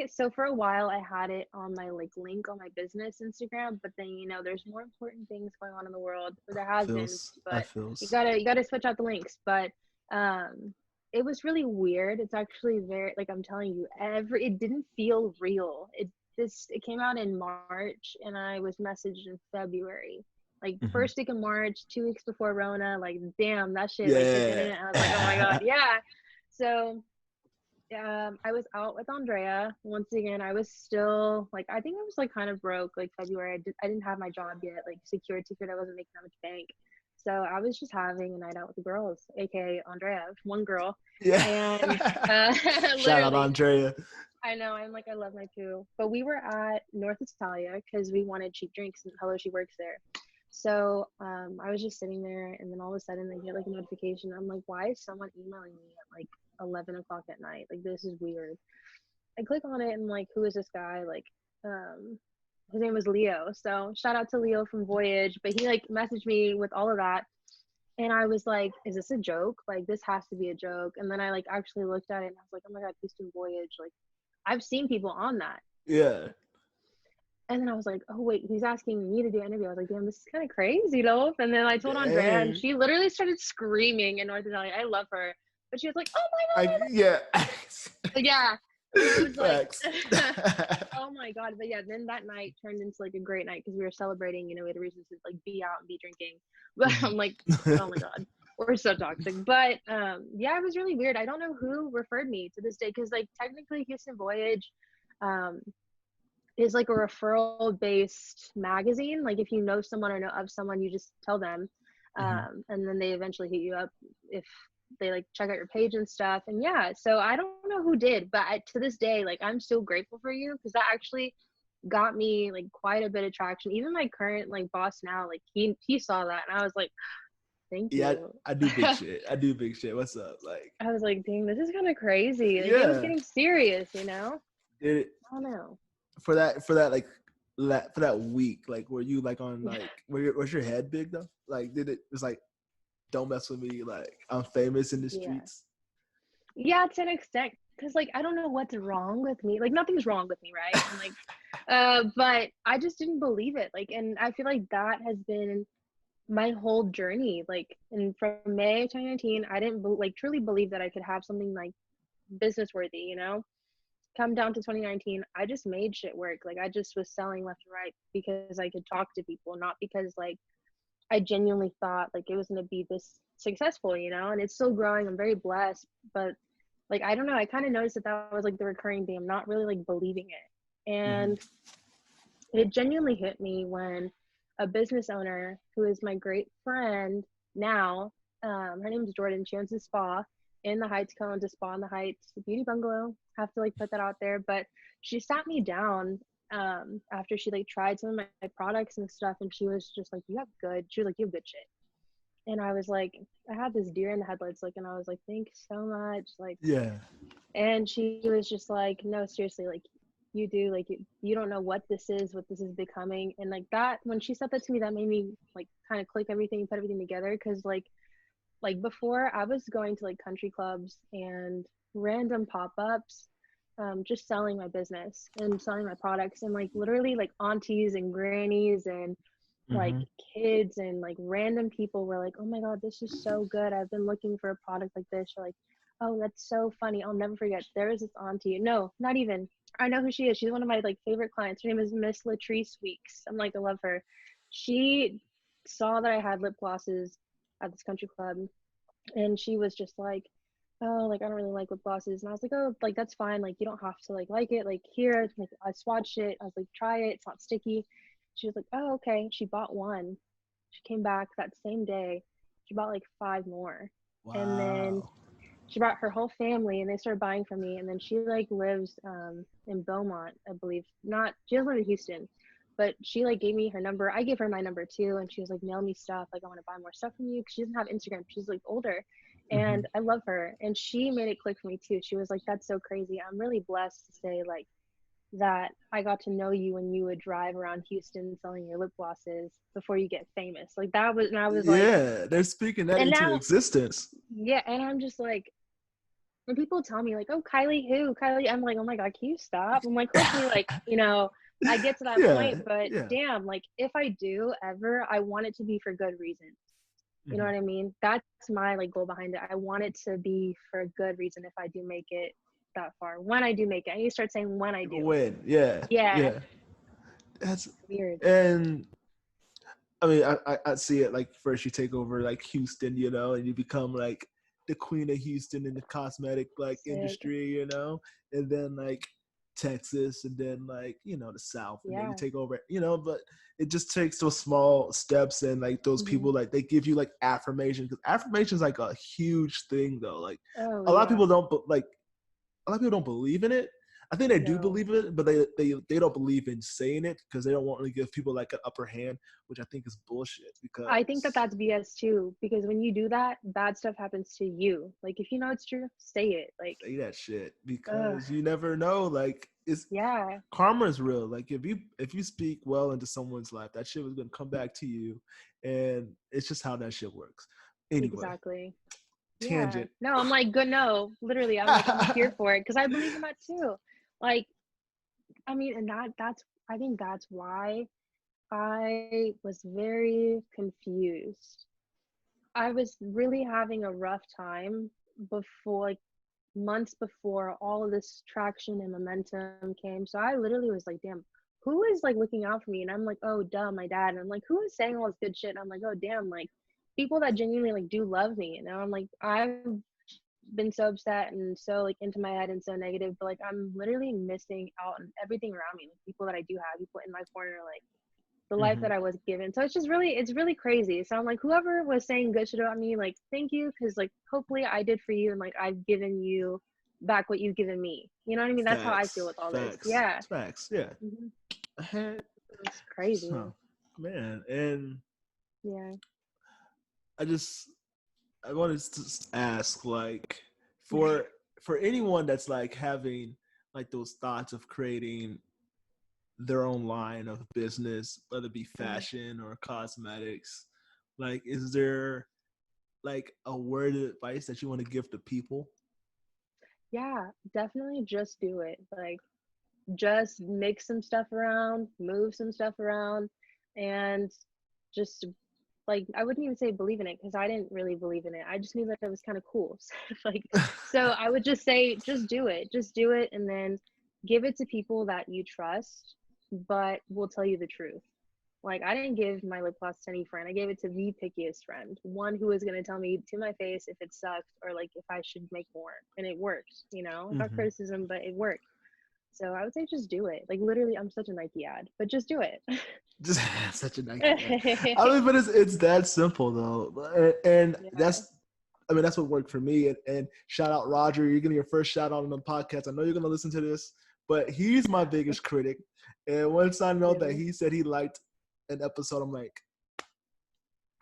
so for a while I had it on my like link on my business Instagram, but then there's more important things going on in the world, or there has been, Feels that but you feels. gotta switch out the links. But it was really weird. It's actually very, like I'm telling you, it didn't feel real. It came out in March and I was messaged in February. Like Mhm. first week of March, 2 weeks before Rona, like damn, that shit like hit the Yeah. internet. I was like, oh my God, yeah. So I was out with Andrea. Once again, I was still like, I think I was like kind of broke like February. I didn't have my job yet, like secured. I wasn't making that much bank. So I was just having a night out with the girls, aka Andrea, one girl. Yeah. And Shout out literally, Andrea. I know, I love my poo. But we were at North Italia because we wanted cheap drinks, and hello, she works there. So I was just sitting there, and then all of a sudden I get like a notification. I'm like, why is someone emailing me at like 11 o'clock at night? Like, this is weird. I click on it and like, who is this guy? Like, um, his name was Leo. So shout out to Leo from Voyage. But he like messaged me with all of that. And I was like, is this a joke? Like, this has to be a joke. And then I like actually looked at it and I was like, oh my God, Houston Voyage. Like, I've seen people on that. Yeah. And then I was like, oh wait, he's asking me to do an interview. I was like, damn, this is kind of crazy, though. And then I told Andrea, and Dang. she literally started screaming in North Italia. I love her, but she was like, oh my God, Yeah. yeah. And I was like, Facts. oh my God. But yeah, then that night turned into like a great night because we were celebrating. We had a reason to like be out and be drinking. But I'm like, oh my God, we're so toxic. But yeah, it was really weird. I don't know who referred me to this day because like technically Houston Voyage is like a referral based magazine. Like if you know someone or know of someone, you just tell them. And then they eventually hit you up if they like check out your page and stuff. And yeah, so I don't know who did, but to this day, like I'm so grateful for you because that actually got me like quite a bit of traction. Even my current like boss now, like he saw that and I was like, thank Yeah, you. I do big shit. I do big shit. What's up? Like, I was like, dang, this is kind of crazy. Like it was yeah. getting serious, you know? Did it I don't know. for that like for that week? Like, were you like on like was your head big though? Like, did it was like, don't mess with me. Like, I'm famous in the Yeah. streets. Yeah, to an extent, because like I don't know what's wrong with me. Like nothing's wrong with me, right? And like, but I just didn't believe it. Like, and I feel like that has been my whole journey. Like, and from May 2019, I didn't like truly believe that I could have something like business worthy. Come down to 2019, I just made shit work. Like I just was selling left and right because I could talk to people, not because like I genuinely thought like it was gonna be this successful, and it's still growing. I'm very blessed, but like I don't know, I kind of noticed that was like the recurring theme. I'm not really like believing it. And it genuinely hit me when a business owner who is my great friend now, her name is Jordan, she owns a spa in the Heights, owns a spa in the Heights, a beauty bungalow, have to like put that out there. But she sat me down after she like tried some of my products and stuff, and she was just like, you have good shit. And I was like, I had this deer in the headlights look, and I was like, thanks so much. Like, Yeah. and she was just like, no, seriously, like, you do, like, you don't know what this is becoming. And like that, when she said that to me, that made me like kind of click everything, put everything together. Cause like before I was going to like country clubs and random pop-ups, just selling my business and selling my products, and like literally like aunties and grannies and like kids and like random people were like, oh my God, this is so good, I've been looking for a product like this. Or like, oh, that's so funny, I'll never forget, there was this auntie, no, not even, I know who she is, she's one of my like favorite clients, her name is Miss Latrice Weeks. I'm like, I love her. She saw that I had lip glosses at this country club, and she was just like, oh, like I don't really like lip glosses. And I was like, oh, like that's fine, like you don't have to like it, like here, like I swatched it, I was like, try it, it's not sticky. She was like, oh, okay. She bought one. She came back that same day. She bought like 5 more. And then Wow. she brought her whole family, and they started buying from me. And then she like lives in Beaumont, I believe. Not, she doesn't live in Houston, but she like gave me her number. I gave her my number too. And she was like, mail me stuff. Like, I want to buy more stuff from you. Cause she doesn't have Instagram. She's like older. Mm-hmm. And I love her. And she made it click for me too. She was like, that's so crazy. I'm really blessed to say like that I got to know you when you would drive around Houston selling your lip glosses before you get famous. Like that was, and I was like, Yeah, they're speaking that and into now, existence. yeah, and I'm just like, when people tell me like, oh, Kylie who? Kylie, I'm like, oh my God, can you stop? I'm like, hopefully, like, I get to that Yeah, point, but yeah. damn, like if I do ever, I want it to be for good reason. You know Mm-hmm. what I mean? That's my like goal behind it. I want it to be for a good reason if I do make it that far. When I do make it. I need to start saying when I People do. win. Yeah, Yeah. yeah. That's Weird. and I mean, I see it like first you take over like Houston, and you become like the queen of Houston in the cosmetic like Sick. industry, and then like Texas, and then like the South, and then you Yeah. take over, But it just takes those small steps, and like those Hmm. people like they give you like affirmation, because affirmation is like a huge thing though. Like Oh a lot of yeah. people don't like a lot of people don't believe in it. I think they do No. believe in it, but they don't believe in saying it because they don't want to give people like an upper hand, which I think is bullshit. I think that Because that's BS too, because when you do that, bad stuff happens to you. Like if you know it's true, say it. Like, say that shit ugh, because you never know. Like it's yeah, karma is real. Like if you speak well into someone's life, that shit was gonna come back to you, and it's just how that shit works. Anyway, exactly. Yeah. tangent. No, I'm like, good. No, literally, I'm like, I'm here for it because I believe in that too. Like, I mean, and I think that's why I was very confused. I was really having a rough time before, like, months before all of this traction and momentum came. So I literally was like, damn, who is like looking out for me? And I'm like, oh, duh, my dad. And I'm like, who is saying all this good shit? And I'm like, oh, damn, like people that genuinely like do love me. And I'm like, I've been so upset and so like into my head and so negative, but like I'm literally missing out on everything around me, like people that I do have, people in my corner, like the life Hmm. that I was given. So it's really crazy. So I'm like, whoever was saying good shit about me, like, thank you, because like hopefully I did for you, and like I've given you back what you've given me. You know what I mean? That's how I feel Facts, with all this. facts, Yeah. facts. Yeah. Hmm. Hey, It's crazy. so man, and Yeah. I just I wanted to ask, like, for for anyone that's like having like those thoughts of creating their own line of business, whether it be fashion or cosmetics, like, is there like a word of advice that you want to give to people? Yeah, definitely just do it. Like just mix some stuff around, move some stuff around, and just like I wouldn't even say believe in it because I didn't really believe in it. I just knew that it was kind of cool. Like so I would just say just do it. Just do it and then give it to people that you trust but will tell you the truth. Like I didn't give my lip gloss to any friend. I gave it to the pickiest friend, one who was gonna tell me to my face if it sucked or like if I should make more. And it worked, you know. I got Hmm. criticism, but it worked. So I would say just do it. Like literally, I'm such a Nike ad, but just do it. Just such a Nike ad. I mean, but it's that simple though, and Yeah. that's. I mean, that's what worked for me. And shout out Roger, you're getting your first shout out on the podcast. I know you're gonna listen to this, but he's my biggest critic. And once I know that Really? he said he liked an episode, I'm like,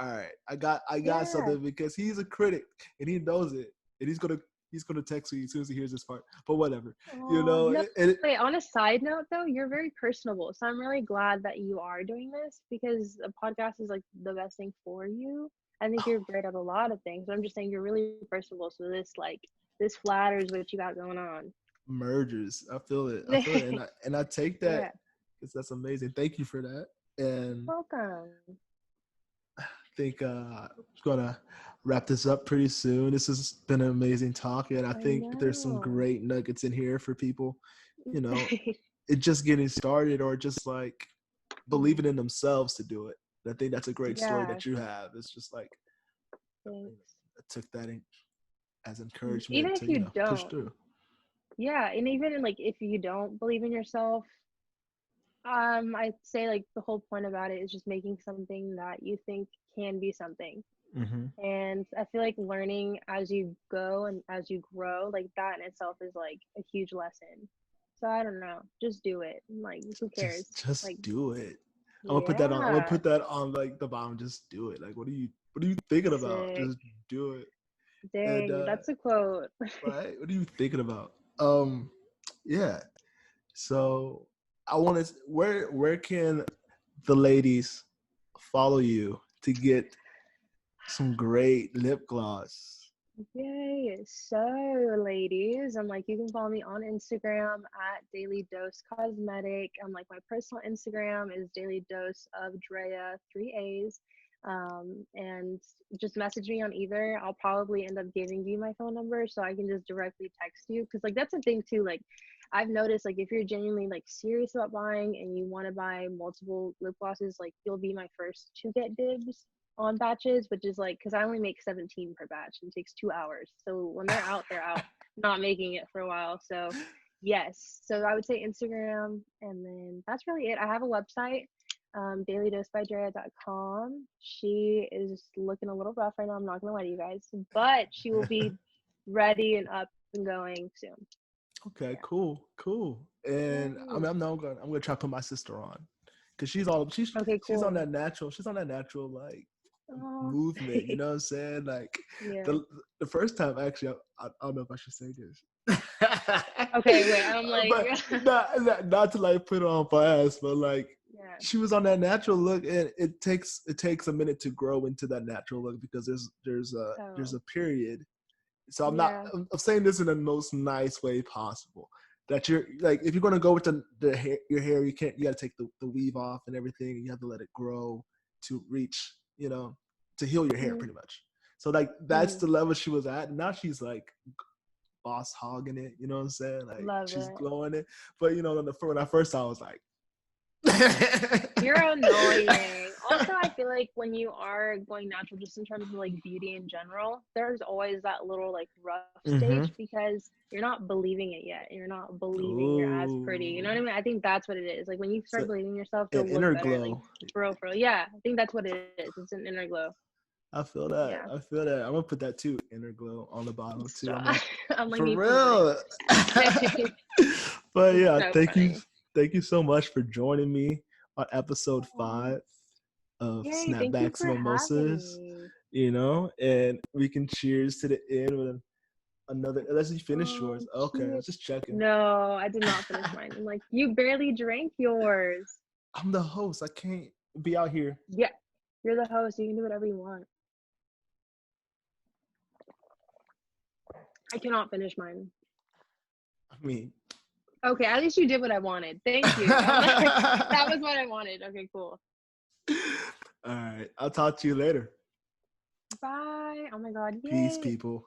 all right, I got Yeah. something, because he's a critic and he knows it, and he's gonna text me as soon as he hears this part. But whatever, Oh no. and Wait, on a side note though, you're very personable. So I'm really glad that you are doing this because a podcast is like the best thing for you. I think you're great at a lot of things. But I'm just saying you're really personable. So this flatters what you got going on. mergers. I feel it, and I take that Yeah. because that's amazing. Thank you for that, and Welcome. I think I'm gonna wrap this up pretty soon. This has been an amazing talk, and I I think there's some know. great nuggets in here for people. You know, it just getting started, or just like Mhm. believing in themselves to do it. And I think that's a great story Yeah. that you have. It's just like Thanks. I took that as Even encouragement if to you push don't, through. yeah, and even like if you don't believe in yourself, I'd say like the whole point about it is just making something that you think can be something. Hmm. And I feel like learning as you go and as you grow, like that in itself is like a huge lesson. So I don't know, just do it. Like who cares? Like Just do it. I'm gonna yeah, put that on like the bottom. Just do it. Like what are you thinking about? sick. Just do it. Dang, And that's a quote. right, what are you thinking about? Yeah. So I want to. Where can the ladies follow you to get some great lip gloss? Yay. So, ladies, you can follow me on Instagram at Daily Dose Cosmetic. My personal Instagram is Daily Dose of Drea, 3 A's. And just message me on either. I'll probably end up giving you my phone number so I can just directly text you. Because, that's the thing, too. I've noticed, if you're genuinely, serious about buying and you want to buy multiple lip glosses, you'll be my first to get dibs on batches, which is because I only make 17 per batch and it takes 2 hours. So when they're out, they're out. Not making it for a while. So yes. So I would say Instagram, and then that's really it. I have a website, dailydosebydrea.com. She is looking a little rough right now. I'm not gonna lie to you guys, but she will be ready and up and going soon. Okay, Yeah. cool. And I'm gonna try to put my sister on, because she's Okay, she's on cool. that natural movement. You know what I'm saying? Yeah. The first time, actually, I don't know if I should say this. Okay, wait. I'm but not to put her on blast, but yeah. she was on that natural look, and it takes a minute to grow into that natural look, because there's a period. So I'm saying this in the most nice way possible. That you're if you're gonna go with the hair, your hair, you gotta take the weave off and everything, and you have to let it grow to reach, to heal your hair, pretty much. So that's the level she was at. Now she's boss hogging it, you know what I'm saying? Love she's it. glowing it. But when I first saw, I was like, you're annoying. Also, I feel when you are going natural, just in terms of beauty in general, there's always that little rough stage, because you're not believing it yet. You're not believing you're as pretty. You know what I mean? I think that's what it is. When you start believing yourself, you'll look inner better. glow. For real. Yeah, I think that's what it is. It's an inner glow. I feel that. Yeah. I'm gonna put that too, inner glow, on the bottom too. I'm for real. But yeah, so funny. Thank you so much for joining me on episode 5 of Snapbacks and Mimosas. And we can cheers to the end with another. Unless you finished yours. Okay, I was just checking. No, I did not finish mine. I'm you barely drank yours. I'm the host. I can't be out here. Yeah, you're the host. You can do whatever you want. I cannot finish mine. I mean. Okay, at least you did what I wanted. Thank you. That was what I wanted. Okay, cool. All right. I'll talk to you later. Bye. Oh my God. Yay. Peace, people.